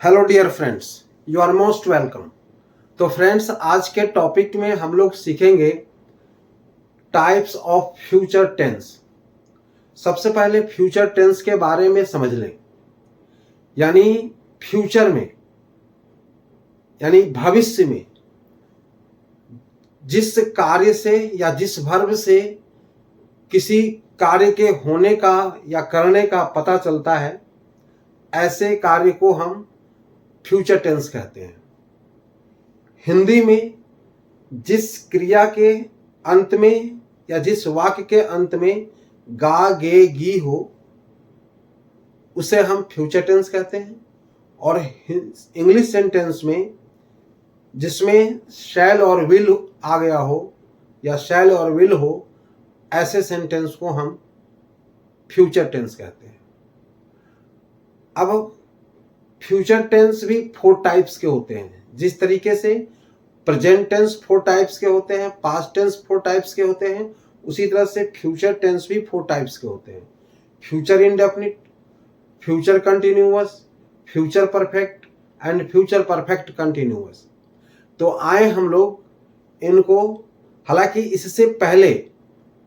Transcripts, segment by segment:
Hello dear friends, you are most welcome. तो friends, आज के टॉपिक में हम लोग सीखेंगे टाइप्स ऑफ फ्यूचर टेंस। सबसे पहले फ्यूचर टेंस के बारे में समझ लें। यानी फ्यूचर में, यानी भविष्य में जिस कार्य से या जिस वर्ब से किसी कार्य के होने का या करने का पता चलता है, ऐसे कार्य को हम फ्यूचर टेंस कहते हैं। हिंदी में जिस क्रिया के अंत में या जिस वाक्य के अंत में गा गे गी हो, उसे हम फ्यूचर टेंस कहते हैं। और इंग्लिश सेंटेंस में जिसमें शैल और विल आ गया हो या शैल और विल हो, ऐसे सेंटेंस को हम फ्यूचर टेंस कहते हैं। अब फ्यूचर टेंस भी 4 टाइप्स के होते हैं। जिस तरीके से प्रेजेंट टेंस 4 टाइप्स के होते हैं, पास्ट टेंस 4 टाइप्स के होते हैं, उसी तरह से फ्यूचर टेंस भी 4 टाइप्स के होते हैं। Future indefinite, future continuous, future perfect and future perfect continuous. तो आए हम लोग इनको, हालांकि इससे पहले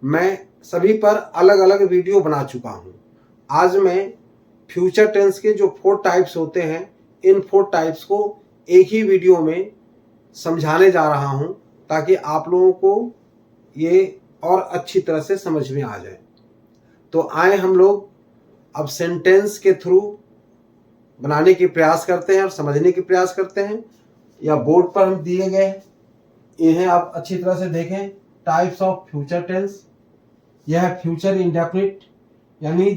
मैं सभी पर अलग अलग वीडियो बना चुका हूं। आज मैं फ्यूचर टेंस के जो 4 टाइप्स होते हैं, इन 4 टाइप्स को एक ही वीडियो में समझाने जा रहा हूं, ताकि आप लोगों को ये और अच्छी तरह से समझ में आ जाए। तो आए हम लोग अब सेंटेंस के थ्रू बनाने की प्रयास करते हैं और समझने की प्रयास करते हैं। या बोर्ड पर हम दिए गए इन्हें आप अच्छी तरह से देखें। टाइप्स ऑफ फ्यूचर टेंस, यह है फ्यूचर इंडेफिनिट, यानी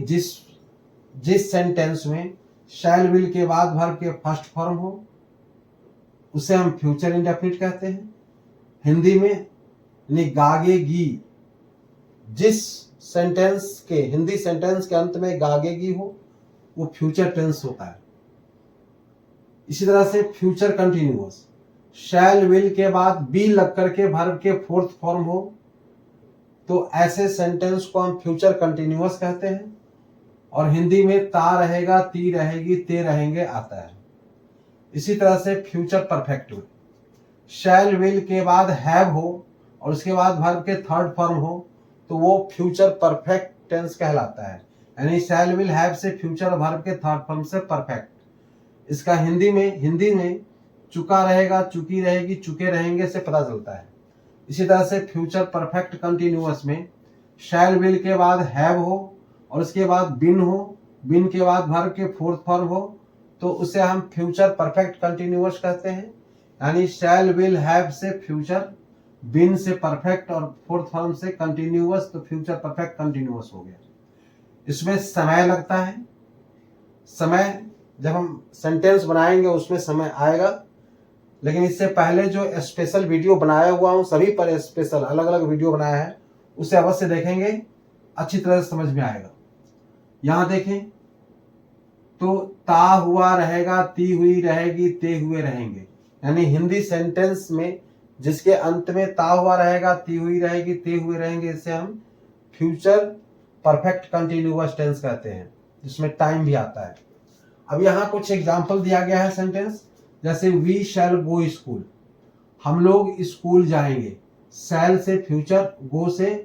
जिस सेंटेंस में शैल विल के बाद वर्ब के फर्स्ट फॉर्म हो, उसे हम फ्यूचर इंडेफिनिट कहते हैं। हिंदी में यानी गागेगी, जिस सेंटेंस के हिंदी सेंटेंस के अंत में गागेगी हो, वो फ्यूचर टेंस होता है। इसी तरह से फ्यूचर कंटिन्यूअस, शैल विल के बाद बी लग करके वर्ब के फोर्थ फॉर्म हो, तो ऐसे सेंटेंस को हम फ्यूचर कंटिन्यूअस कहते हैं। और हिंदी में ता रहेगा, ती रहेगी, ते रहेंगे आता है। इसी तरह से फ्यूचर परफेक्ट में शैल विल के बाद हैव हो और उसके बाद वर्ब के थर्ड फॉर्म हो, तो वो फ्यूचर परफेक्ट टेंस कहलाता है। यानी शैल विल हैव से फ्यूचर, वर्ब के थर्ड फॉर्म से परफेक्ट। इसका हिंदी में चुका रहेगा, चुकी रहेगी, चुके रहेंगे से पता चलता है। इसी तरह से फ्यूचर परफेक्ट कंटिन्यूअस में शैल विल के बाद हैव हो और उसके बाद बिन हो, बिन के बाद वर्ब के फोर्थ फॉर्म हो, तो उसे हम फ्यूचर परफेक्ट कंटिन्यूअस कहते हैं। यानी शैल विल हैव से फ्यूचर, बिन से परफेक्ट और फोर्थ फॉर्म से कंटिन्यूअस, तो फ्यूचर परफेक्ट कंटिन्यूअस हो गया। इसमें समय लगता है। समय जब हम सेंटेंस बनाएंगे उसमें समय आएगा, लेकिन इससे पहले जो स्पेशल वीडियो बनाया हुआ हूं, सभी पर स्पेशल अलग अलग वीडियो बनाया है, उसे अवश्य देखेंगे, अच्छी तरह से समझ में आएगा। यहां देखें तो ता हुआ रहेगा, ती हुई रहेगी, ते हुए रहेंगे। यानी हिंदी सेंटेंस में जिसके अंत में ता हुआ रहेगा, ती हुई रहेगी, ते हुए रहेंगे, इसे हम फ्यूचर परफेक्ट कंटिन्यूअस टेंस कहते हैं, जिसमें टाइम भी आता है। अब यहाँ कुछ एग्जाम्पल दिया गया है सेंटेंस, जैसे वी शैल गो स्कूल, हम लोग स्कूल जाएंगे। शैल से फ्यूचर, गो से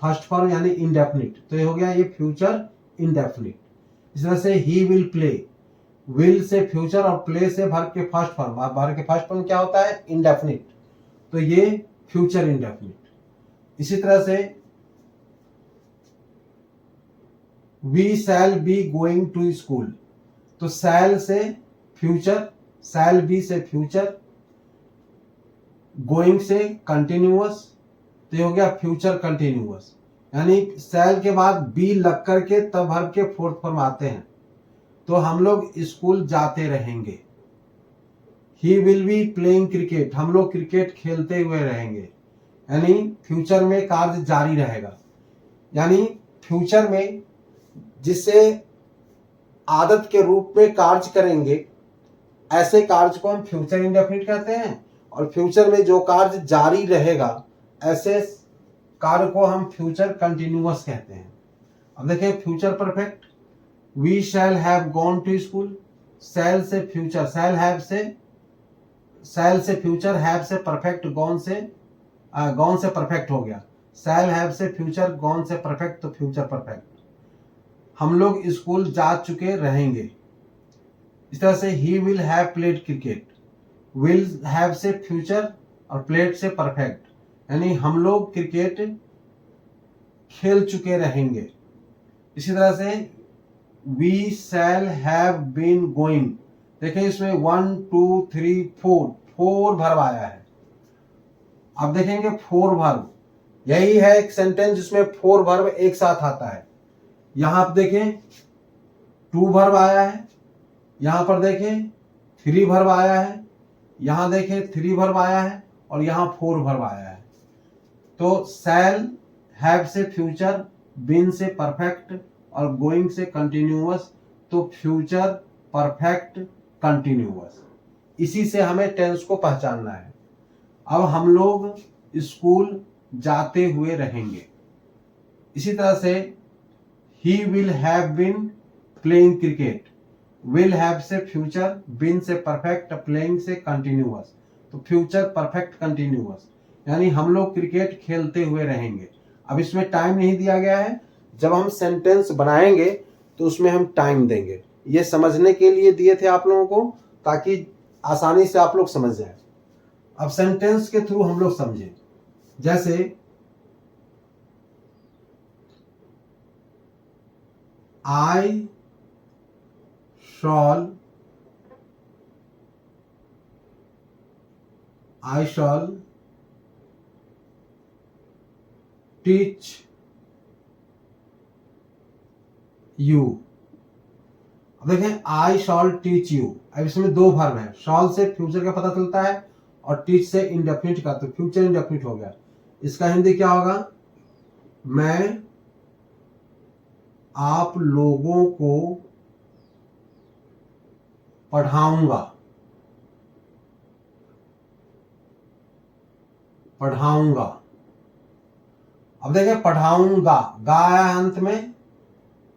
फर्स्ट फॉर्म यानी इंडेफिनिट, तो ये हो गया ये फ्यूचर इंडेफिनिट। इस तरह से ही विल प्ले, विल से फ्यूचर और प्ले से वर्ब के फर्स्ट फॉर्म, वर्ब के फर्स्ट फॉर्म क्या होता है? इंडेफिनिट, तो ये फ्यूचर इंडेफिनिट। इसी तरह से we shall be going to school, तो शैल से फ्यूचर, शैल बी से फ्यूचर, गोइंग से कंटिन्यूअस, तो ये हो गया फ्यूचर कंटिन्यूअस। यानी शैल के बाद बी लग करके तब वर्ब के फोर्थ फॉर्म आते हैं, तो हम लोग स्कूल जाते रहेंगे। He will be playing cricket, हम लोग क्रिकेट खेलते हुए रहेंगे। यानी फ्यूचर में कार्य जारी रहेगा। यानी फ्यूचर में जिसे आदत के रूप में कार्य करेंगे, ऐसे कार्य को हम फ्यूचर इंडेफिनिट कहते हैं। और फ्यूचर में जो कार्य जारी रहेगा, ऐसे कार्य को हम फ्यूचर कंटिन्यूअस कहते हैं। अब देखिए future perfect, we shall have gone to school, shall से फ्यूचर, शैल से फ्यूचर, हैव से परफेक्ट, गॉन से परफेक्ट हो गया। शैल हैव से फ्यूचर, गॉन से परफेक्ट, तो फ्यूचर परफेक्ट। हम लोग स्कूल जा चुके रहेंगे। इस तरह से ही will have played cricket, will have से फ्यूचर और प्लेड से परफेक्ट, यानी हम लोग क्रिकेट खेल चुके रहेंगे। इसी तरह से we shall have been going, देखिए इसमें 1 2 3 4 वर्ब आया है। अब देखेंगे 4 वर्ब, यही है एक सेंटेंस जिसमें 4 वर्ब एक साथ आता है। यहां आप देखें 2 वर्ब आया है, यहां पर देखें 3 वर्ब आया है, यहां देखें 3 वर्ब आया है, और यहां 4 वर्ब आया है। तो शैल हैव से फ्यूचर, बीन से परफेक्ट और गोइंग से कंटिन्यूअस, तो फ्यूचर परफेक्ट कंटिन्यूअस। इसी से हमें टेंस को पहचानना है। अब हम लोग स्कूल जाते हुए रहेंगे। इसी तरह से ही will have been playing cricket, will have से फ्यूचर, बीन से परफेक्ट, प्लेइंग से कंटिन्यूअस, तो फ्यूचर परफेक्ट कंटिन्यूअस, यानी हम लोग क्रिकेट खेलते हुए रहेंगे। अब इसमें टाइम नहीं दिया गया है, जब हम सेंटेंस बनाएंगे तो उसमें हम टाइम देंगे। ये समझने के लिए दिए थे आप लोगों को, ताकि आसानी से आप लोग समझ जाए। अब सेंटेंस के थ्रू हम लोग समझें। जैसे आई शॉल टीच यू। अब देखें आई शॉल टीच यू, अब इसमें 2 वर्ब है। शॉल से फ्यूचर का पता चलता है और टीच से इंडेफिनिट का, तो फ्यूचर इंडेफिनिट हो गया। इसका हिंदी क्या होगा? मैं आप लोगों को पढ़ाऊंगा। अब देखें पढ़ाऊंगा, गा आया अंत में,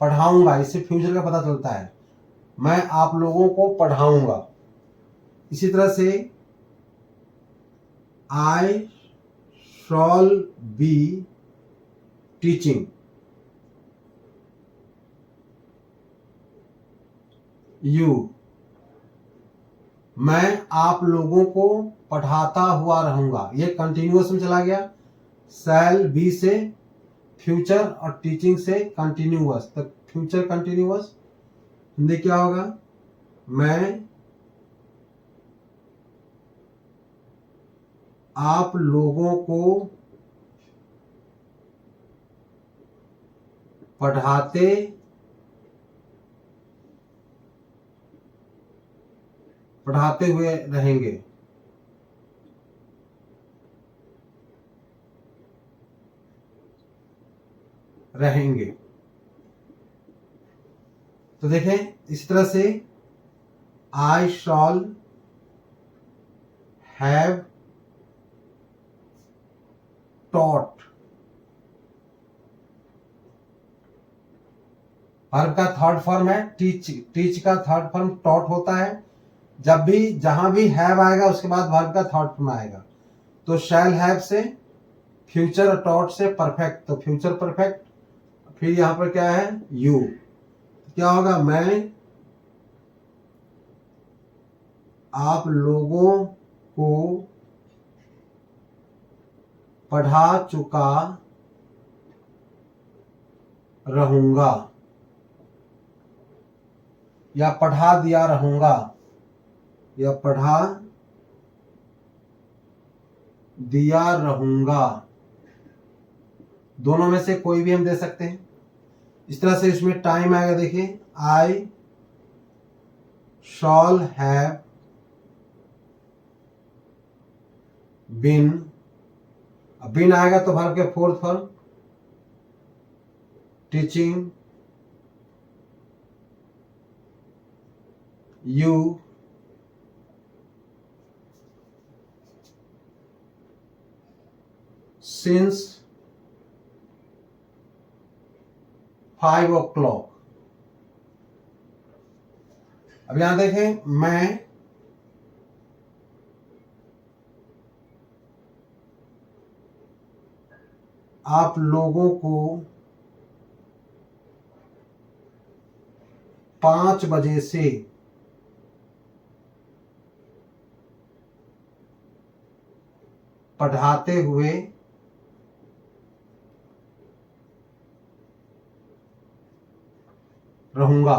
पढ़ाऊंगा, इससे फ्यूचर का पता चलता है। मैं आप लोगों को पढ़ाऊंगा। इसी तरह से आई शॉल बी टीचिंग यू, मैं आप लोगों को पढ़ाता हुआ रहूंगा। ये कंटिन्यूअस में चला गया। शैल बी से फ्यूचर और टीचिंग से कंटिन्यूअस, तो फ्यूचर कंटिन्यूअस हिंदी क्या होगा? मैं आप लोगों को पढ़ाते हुए रहेंगे। तो देखें इस तरह से आई शॉल हैव टॉट, वर्ब का थर्ड फॉर्म है टीच, टीच का थर्ड फॉर्म टॉट होता है। जब भी जहां भी हैव आएगा उसके बाद वर्ब का थर्ड फॉर्म आएगा। तो शैल हैव से फ्यूचर और टॉट से परफेक्ट, तो फ्यूचर परफेक्ट। फिर यहां पर क्या है? यू, क्या होगा? मैं आप लोगों को पढ़ा चुका रहूंगा, या पढ़ा दिया रहूंगा, या पढ़ा दिया रहूंगा। दोनों में से कोई भी हम दे सकते हैं। इस तरह से इसमें टाइम आएगा। देखिए आई शॉल हैव बीन, अब बीन आएगा तो वर्ब के fourth form teaching you since 5 o'clock। अब यहां देखें, मैं आप लोगों को 5 बजे से पढ़ाते हुए रहूंगा।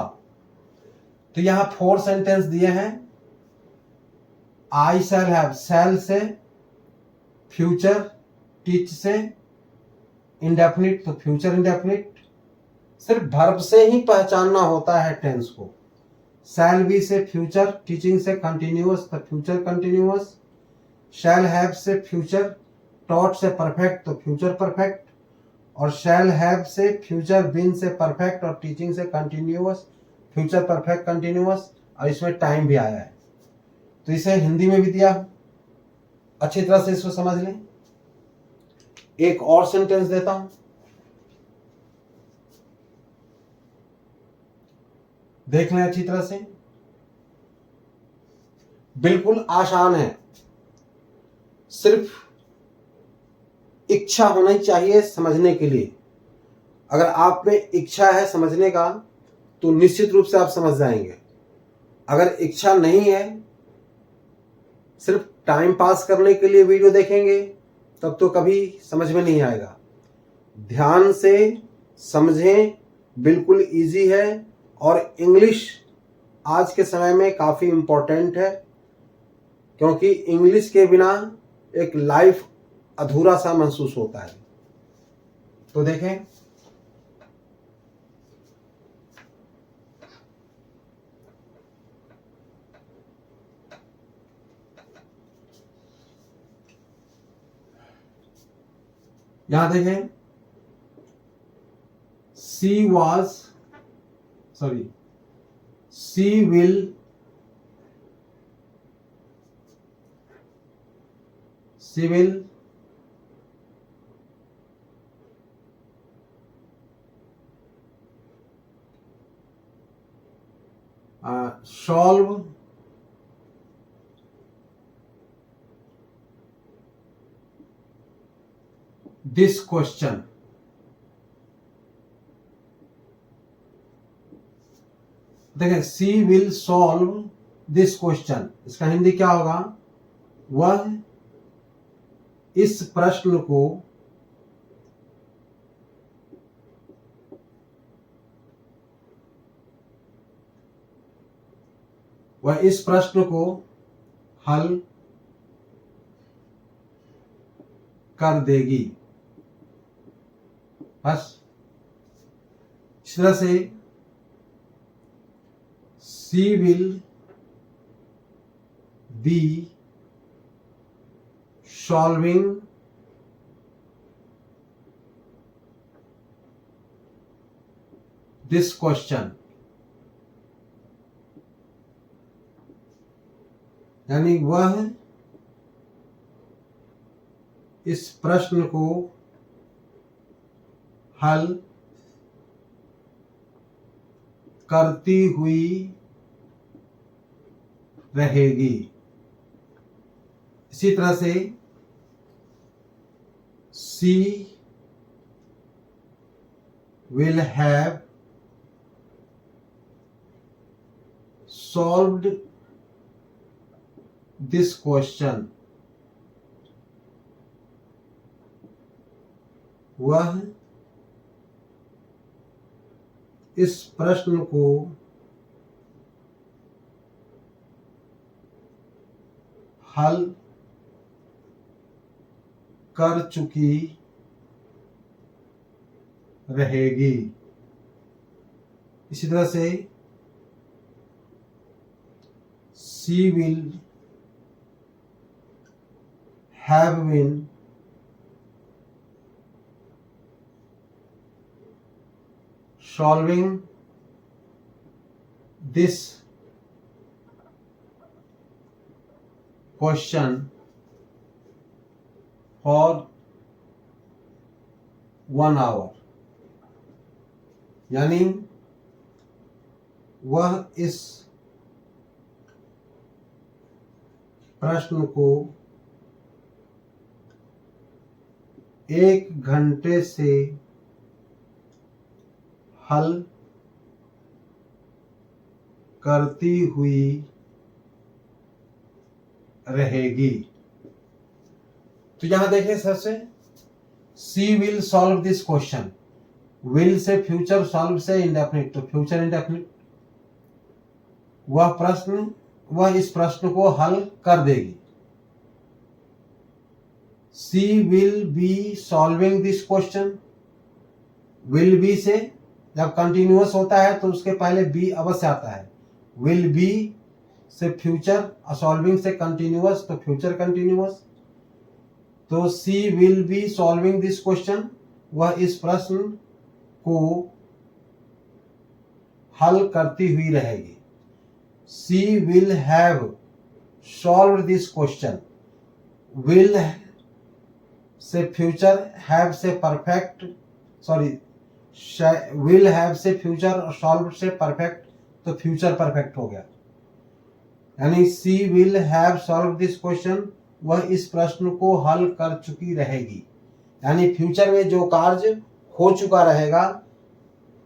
तो यहां 4 सेंटेंस दिए हैं। आई शैल हैव, शैल से, फ्यूचर, टीच से, इंडेफिनिट तो फ्यूचर इंडेफिनिट। सिर्फ वर्ब से ही पहचानना होता है टेंस को। शैल बी से फ्यूचर, टीचिंग से कंटिन्यूअस तो फ्यूचर कंटिन्यूअस, शैल हैव से फ्यूचर, टॉट से परफेक्ट तो फ्यूचर परफेक्ट, और शैल हैव से फ्यूचर, बीन से परफेक्ट और टीचिंग से कंटिन्यूअस, फ्यूचर परफेक्ट कंटिन्यूअस। और इसमें टाइम भी आया है, तो इसे हिंदी में भी दिया। अच्छी तरह से इसको समझ लें। एक और सेंटेंस देता हूं, देख लें अच्छी तरह से। बिल्कुल आसान है, सिर्फ इच्छा होनी चाहिए समझने के लिए। अगर आप में इच्छा है समझने का तो निश्चित रूप से आप समझ जाएंगे। अगर इच्छा नहीं है, सिर्फ टाइम पास करने के लिए वीडियो देखेंगे, तब तो कभी समझ में नहीं आएगा। ध्यान से समझें, बिल्कुल इजी है। और इंग्लिश आज के समय में काफ़ी इम्पोर्टेंट है, क्योंकि इंग्लिश के बिना एक लाइफ अधूरा सा महसूस होता है। तो देखें, यहां देखें, she will solve this question। देखें, she will solve this question, इसका हिंदी क्या होगा? वह इस प्रश्न को हल कर देगी। बस इस तरह से she will be solving this question, यानी वह इस प्रश्न को हल करती हुई रहेगी। इसी तरह से she will have solved this question, वह इस प्रश्न को हल कर चुकी रहेगी। इसी तरह से she will have been solving this question for 1 hour, यानी वह इस प्रश्न को 1 घंटे से हल करती हुई रहेगी। तो यहां देखें सबसे, she will solve this question. Will से फ्यूचर, सॉल्व से इंडेफिनिट, तो फ्यूचर इंडेफिनिट। वह इस प्रश्न को हल कर देगी। She will be solving this question. Will be से जब कंटिन्यूअस होता है तो उसके पहले बी अवश्य आता है। विल बी से फ्यूचर, सॉल्विंग से कंटिन्यूअस, तो फ्यूचर कंटिन्यूअस। तो she will be solving this question, वह इस प्रश्न को हल करती हुई रहेगी। She will have solved this question. Will से फ्यूचर, हैव से परफेक्ट, विल हैव से फ्यूचर और सॉल्व से परफेक्ट, तो फ्यूचर परफेक्ट हो गया। यानी she will have solve this question, वह इस प्रश्न को हल कर चुकी रहेगी। यानी फ्यूचर में जो कार्य हो चुका रहेगा,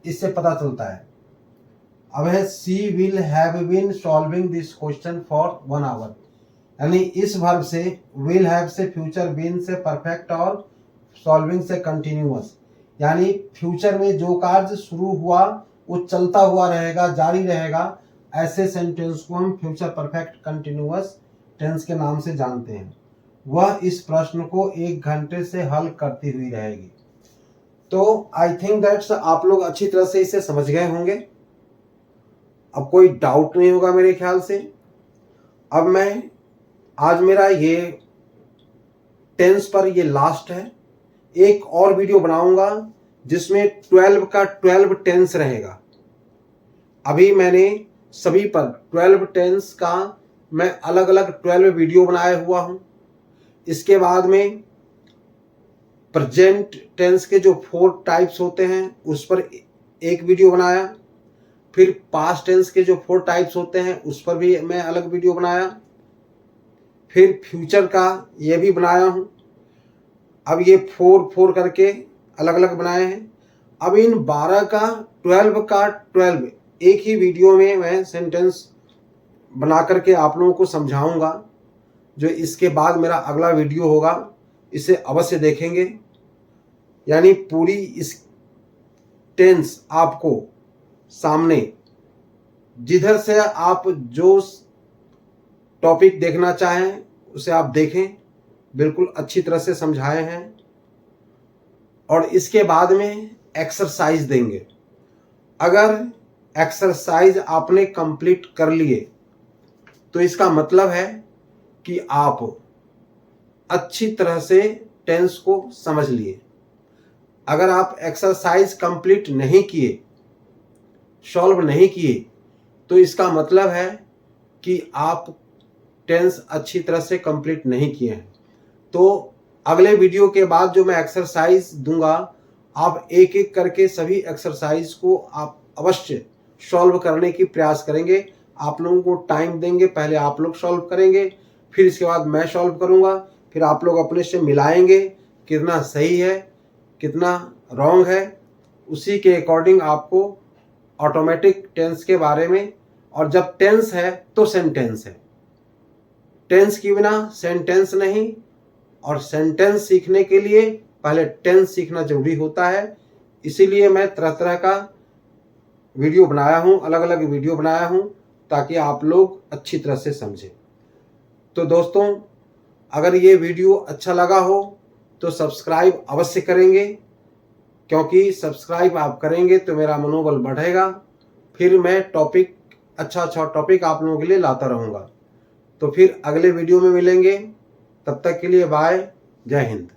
इससे पता चलता है। अब है she will have been solving this question for 1 hour. यानी इस वर्ब से, विल हैव से फ्यूचर, बीन से परफेक्ट और सॉल्विंग से कंटिन्यूअस। यानी फ्यूचर में जो कार्य शुरू हुआ वो चलता हुआ रहेगा, जारी रहेगा। ऐसे सेंटेंस को हम फ्यूचर परफेक्ट कंटिन्यूअस टेंस के नाम से जानते हैं। वह इस प्रश्न को 1 घंटे से हल करती हुई रहेगी। तो आई थिंक दैट्स, आप लोग अच्छी तरह से इसे समझ गए होंगे। अब कोई डाउट नहीं होगा मेरे ख्याल से। अब मैं आज मेरा ये टेंस पर ये लास्ट है। एक और वीडियो बनाऊंगा जिसमें 12 का 12 टेंस रहेगा। अभी मैंने सभी पर 12 टेंस का मैं अलग अलग 12 वीडियो बनाया हुआ हूं। इसके बाद में प्रेजेंट टेंस के जो 4 टाइप्स होते हैं उस पर एक वीडियो बनाया। फिर पास्ट टेंस के जो 4 टाइप्स होते हैं उस पर भी मैं अलग वीडियो बनाया। फिर फ्यूचर का ये भी बनाया हूं। अब ये 4 करके अलग अलग बनाए हैं। अब इन 12 का 12 एक ही वीडियो में मैं सेंटेंस बना करके आप लोगों को समझाऊंगा। जो इसके बाद मेरा अगला वीडियो होगा, इसे अवश्य देखेंगे। यानी पूरी इस टेंस आपको सामने, जिधर से आप जो टॉपिक देखना चाहें उसे आप देखें। बिल्कुल अच्छी तरह से समझाए हैं। और इसके बाद में एक्सरसाइज देंगे। अगर एक्सरसाइज आपने कंप्लीट कर लिए तो इसका मतलब है कि आप अच्छी तरह से टेंस को समझ लिए। अगर आप एक्सरसाइज कंप्लीट नहीं किए, सॉल्व नहीं किए, तो इसका मतलब है कि आप टेंस अच्छी तरह से कंप्लीट नहीं किए हैं। तो अगले वीडियो के बाद जो मैं एक्सरसाइज दूंगा, आप एक एक करके सभी एक्सरसाइज को आप अवश्य सॉल्व करने की प्रयास करेंगे। आप लोगों को टाइम देंगे, पहले आप लोग सॉल्व करेंगे, फिर इसके बाद मैं सॉल्व करूंगा। फिर आप लोग अपने से मिलाएंगे कितना सही है, कितना रॉन्ग है। उसी के अकॉर्डिंग आपको ऑटोमेटिक टेंस के बारे में, और जब टेंस है तो सेंटेंस है, टेंस के बिना सेंटेंस नहीं। और सेंटेंस सीखने के लिए पहले टेंस सीखना जरूरी होता है। इसीलिए मैं तरह तरह का वीडियो बनाया हूँ, अलग अलग वीडियो बनाया हूँ, ताकि आप लोग अच्छी तरह से समझें। तो दोस्तों, अगर ये वीडियो अच्छा लगा हो तो सब्सक्राइब अवश्य करेंगे, क्योंकि सब्सक्राइब आप करेंगे तो मेरा मनोबल बढ़ेगा। फिर मैं अच्छा टॉपिक आप लोगों के लिए लाता रहूँगा। तो फिर अगले वीडियो में मिलेंगे। तब तक के लिए बाय, जय हिंद।